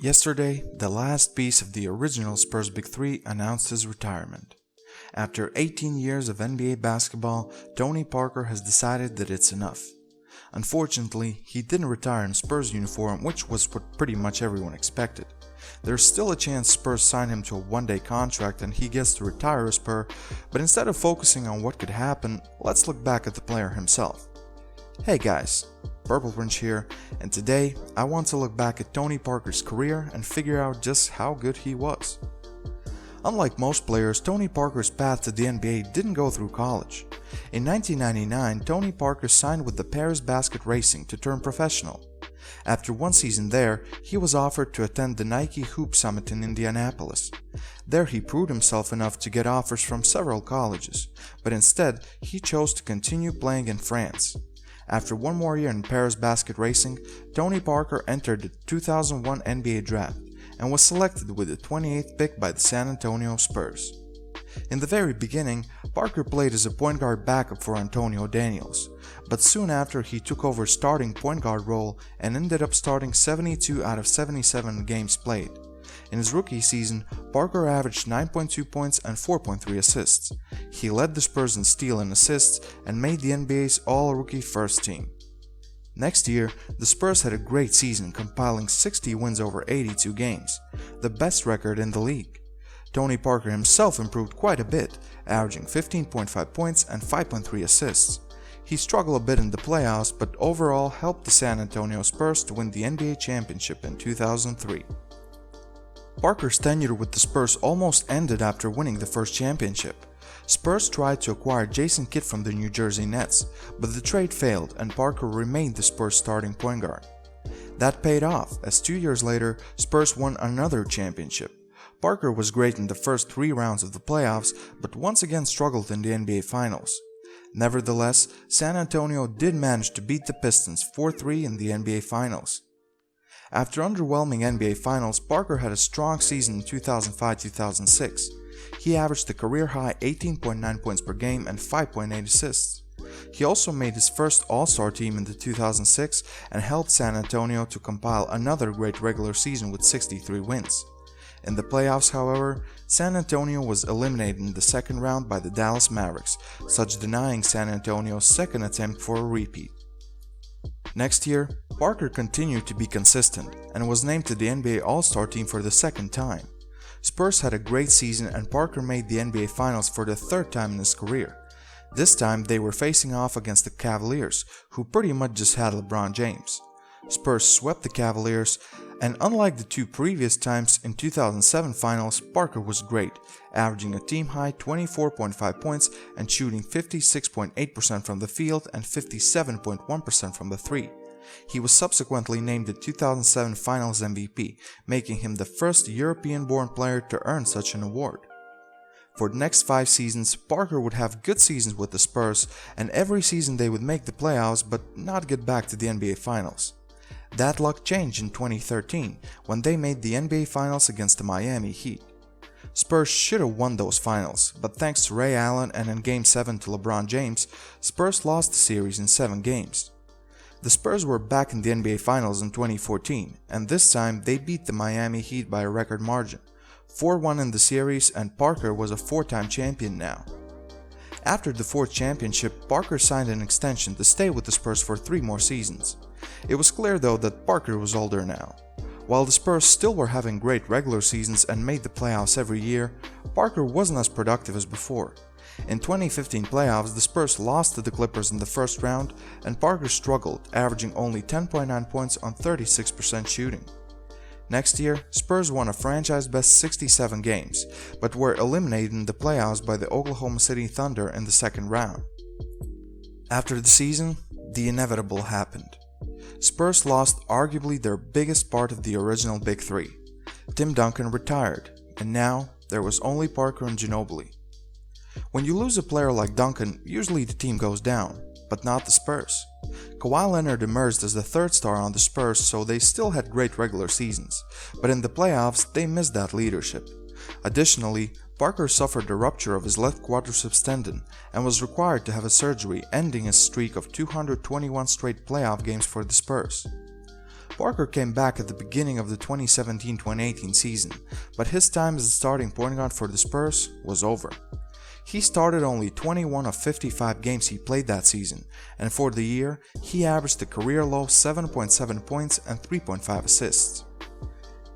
Yesterday, the last piece of the original Spurs Big 3 announced his retirement. After 18 years of NBA basketball, Tony Parker has decided that it's enough. Unfortunately, he didn't retire in Spurs uniform, which was what pretty much everyone expected. There's still a chance Spurs sign him to a one-day contract and he gets to retire as Spur, but instead of focusing on what could happen, let's look back at the player himself. Hey guys, Purple Wrench here, and today I want to look back at Tony Parker's career and figure out just how good he was. Unlike most players, Tony Parker's path to the NBA didn't go through college. In 1999, Tony Parker signed with the Paris Basket Racing to turn professional. After one season there, he was offered to attend the Nike Hoop Summit in Indianapolis. There he proved himself enough to get offers from several colleges, but instead he chose to continue playing in France. After one more year in Paris Basket Racing, Tony Parker entered the 2001 NBA Draft and was selected with the 28th pick by the San Antonio Spurs. In the very beginning, Parker played as a point guard backup for Antonio Daniels, but soon after he took over starting point guard role and ended up starting 72 out of 77 games played. In his rookie season, Parker averaged 9.2 points and 4.3 assists. He led the Spurs in steal and assists and made the NBA's All-Rookie First Team. Next year, the Spurs had a great season, compiling 60 wins over 82 games, the best record in the league. Tony Parker himself improved quite a bit, averaging 15.5 points and 5.3 assists. He struggled a bit in the playoffs, but overall helped the San Antonio Spurs to win the NBA championship in 2003. Parker's tenure with the Spurs almost ended after winning the first championship. Spurs tried to acquire Jason Kidd from the New Jersey Nets, but the trade failed and Parker remained the Spurs starting point guard. That paid off, as 2 years later, Spurs won another championship. Parker was great in the first 3 rounds of the playoffs, but once again struggled in the NBA Finals. Nevertheless, San Antonio did manage to beat the Pistons 4-3 in the NBA Finals. After underwhelming NBA Finals, Parker had a strong season in 2005-2006. He averaged a career-high 18.9 points per game and 5.8 assists. He also made his first All-Star team in the 2006 and helped San Antonio to compile another great regular season with 63 wins. In the playoffs, however, San Antonio was eliminated in the second round by the Dallas Mavericks, such denying San Antonio's second attempt for a repeat. Next year, Parker continued to be consistent and was named to the NBA All-Star team for the second time. Spurs had a great season and Parker made the NBA Finals for the third time in his career. This time they were facing off against the Cavaliers, who pretty much just had LeBron James. Spurs swept the Cavaliers, and unlike the 2 previous times in 2007 Finals, Parker was great, averaging a team-high 24.5 points and shooting 56.8% from the field and 57.1% from the 3. He was subsequently named the 2007 Finals MVP, making him the first European-born player to earn such an award. For the next 5 seasons, Parker would have good seasons with the Spurs, and every season they would make the playoffs but not get back to the NBA Finals. That luck changed in 2013 when they made the NBA Finals against the Miami Heat. Spurs should have won those finals, but thanks to Ray Allen and in Game 7 to LeBron James, Spurs lost the series in 7 games. The Spurs were back in the NBA Finals in 2014, and this time they beat the Miami Heat by a record margin, 4-1 in the series, and Parker was a 4-time champion now. After the 4th championship, Parker signed an extension to stay with the Spurs for 3 more seasons. It was clear though that Parker was older now. While the Spurs still were having great regular seasons and made the playoffs every year, Parker wasn't as productive as before. In 2015 playoffs, the Spurs lost to the Clippers in the first round and Parker struggled, averaging only 10.9 points on 36% shooting. Next year, Spurs won a franchise-best 67 games, but were eliminated in the playoffs by the Oklahoma City Thunder in the second round. After the season, the inevitable happened. Spurs lost arguably their biggest part of the original Big 3. Tim Duncan retired, and now there was only Parker and Ginobili. When you lose a player like Duncan, usually the team goes down, but not the Spurs. Kawhi Leonard emerged as the 3rd star on the Spurs, so they still had great regular seasons, but in the playoffs they missed that leadership. Additionally, Parker suffered a rupture of his left quadriceps tendon and was required to have a surgery, ending his streak of 221 straight playoff games for the Spurs. Parker came back at the beginning of the 2017-2018 season, but his time as the starting point guard for the Spurs was over. He started only 21 of 55 games he played that season, and for the year, he averaged a career-low 7.7 points and 3.5 assists.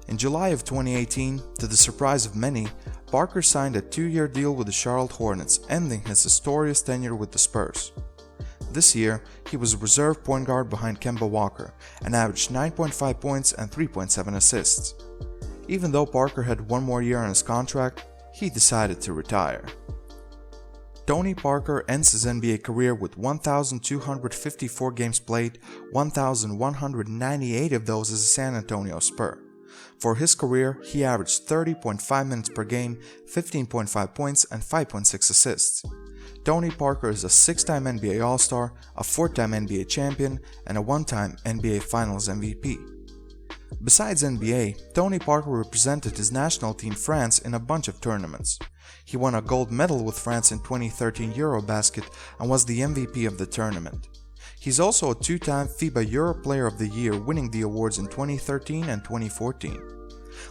In July of 2018, to the surprise of many, Parker signed a 2-year deal with the Charlotte Hornets, ending his historic tenure with the Spurs. This year, he was a reserve point guard behind Kemba Walker and averaged 9.5 points and 3.7 assists. Even though Parker had one more year on his contract, he decided to retire. Tony Parker ends his NBA career with 1,254 games played, 1,198 of those as a San Antonio Spur. For his career, he averaged 30.5 minutes per game, 15.5 points, and 5.6 assists. Tony Parker is a 6-time NBA All-Star, a 4-time NBA champion, and a 1-time NBA Finals MVP. Besides NBA, Tony Parker represented his national team France in a bunch of tournaments. He won a gold medal with France in 2013 Eurobasket and was the MVP of the tournament. He's also a 2-time FIBA Euro Player of the Year, winning the awards in 2013 and 2014.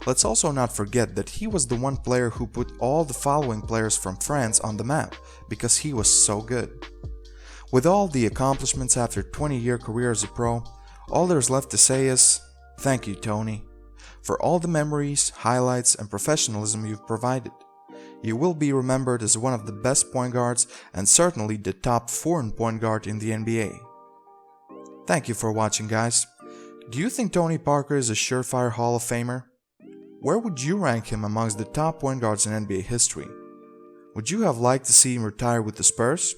Let's also not forget that he was the one player who put all the following players from France on the map, because he was so good. With all the accomplishments after a 20-year career as a pro, all there's left to say is, thank you, Tony, for all the memories, highlights, and professionalism you've provided. You will be remembered as one of the best point guards and certainly the top foreign point guard in the NBA. Thank you for watching, guys. Do you think Tony Parker is a surefire Hall of Famer? Where would you rank him amongst the top point guards in NBA history? Would you have liked to see him retire with the Spurs?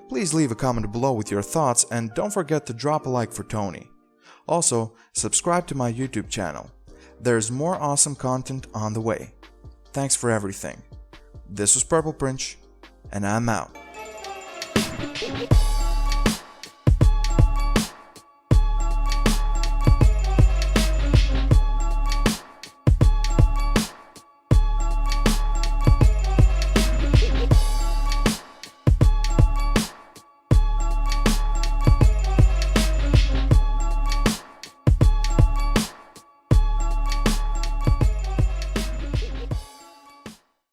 Please leave a comment below with your thoughts and don't forget to drop a like for Tony. Also, subscribe to my YouTube channel. There's more awesome content on the way. Thanks for everything. This was Purple Prince, and I'm out.